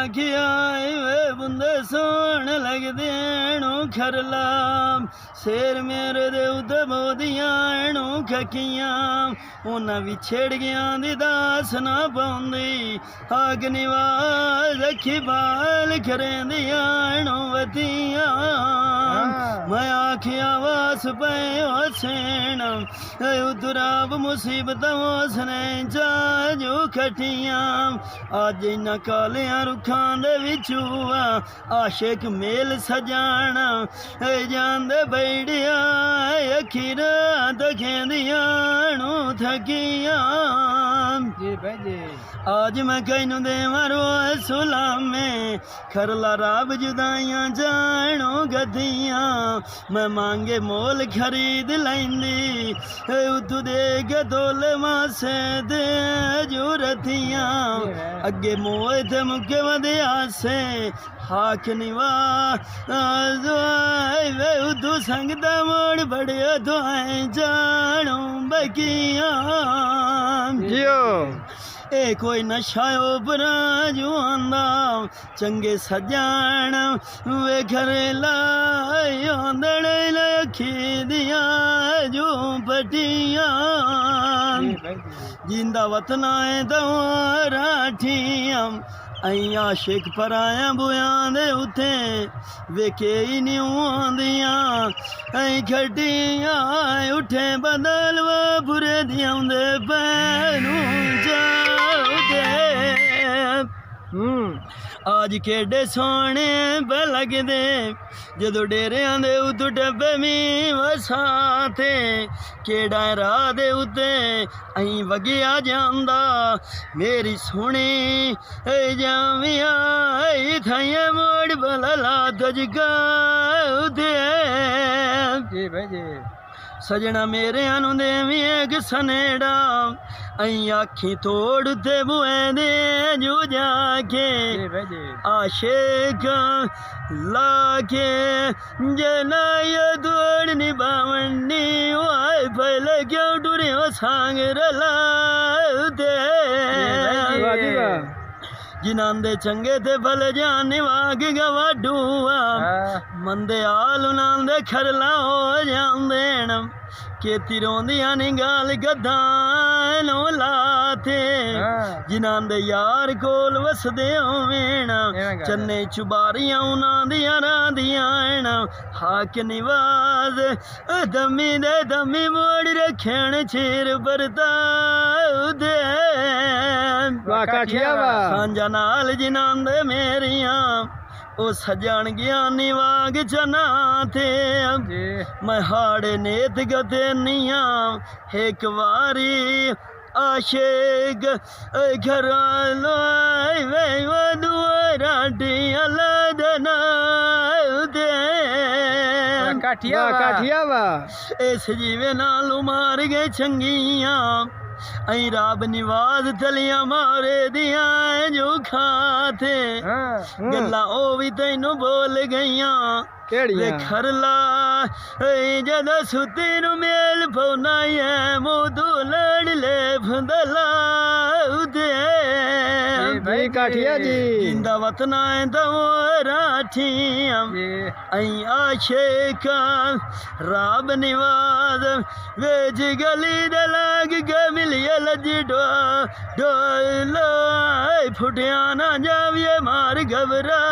आखिया वे बुंदे सोहण लगदे एणू खरला शेर मेरे दे उते बोदियां एणू खकियां उन्हां विछड़ गया दी दास ना पाउंदी आग निवाज रखी बाल करेंदियां एणू वतियां मैं आखिया वास पे हुसैन उतराब मुसीबत उसने जाजू खटियां अज इन्हां कालियां रुखां दे विचू आशिक मेल सजाना जांदे बैठिया अखीर तखेंदियां नू थकियां आज मैं कैनू देवां रोए सुलामे खरला राब जुदाइयां जानो गदियां मैं मांगे मोल खरीद लैंदी उतू दे के तोले मासे दे जुरतियां अगे मोए थे मुके वदे आसे हाक निवा वे उतू संगदा मोड़ बड़े दुआएं जानो बकियां जियो ए कोई नशा उबरा जुआंदा चंगे सजान वे घरे लांदड़ अखी दिया जू पटियां जिंदा वतना दराठियां अई आशिक पराया बुआं दे उते वेखे ही नहीं आंदियां अई खटियां उठे बदल वा बुरे दियां दे पैनू आज केडे सोने पे लगदे जदों डेरियां दे उतों डब्बे मी वसाते केड़ा राह दे उते अहीं वगिया जांदा मेरी सुनी जाविया थाइयां मोड़ बलला तजगा उते सजना मेरे अनु देवी एक सनेड़ा अई आखी तोड़ ते बुए दे जू जाके आशिक लाके जनाय तोड़ निभावनी वाय पहले क्यों टुरे हो सांग रला जिनांदे चंगे ते भल जाने वाग गवाडूआ मंदे आलू नांदे खरला हो जांदे केती रोंदियां नी गाल गद्दां लाते जिनांदे यार कोल वसदे होवेण चन्ने चुबारियां उनां दियां रांदियां हाक निवाज दमी दे दमी मोड़ रखण चीर बरता दे सांझा नाल जिनांदे मेरियां ओ सजन ज्ञानी वाग चना थे मैं हाड़े नेत गते निया एक वारी आशिक घर वे दुआराटी अलदना दे काठिया इस जीवे नालू मार गए चंगियां अई राब निवाज तलियां मारे दियां जो खाते गल्ला ओ भी तैनू बोल गईयां वे खरला जदा सुती नु मेल पौना है मोदू लड़ ले फंदला उदे काठिया जी जिंदा वतना दराठियां अई आशिक राब निवाज वेज गली दे लाग मिलिए लजी डोलो फुटिया ना जाविए मार घबरा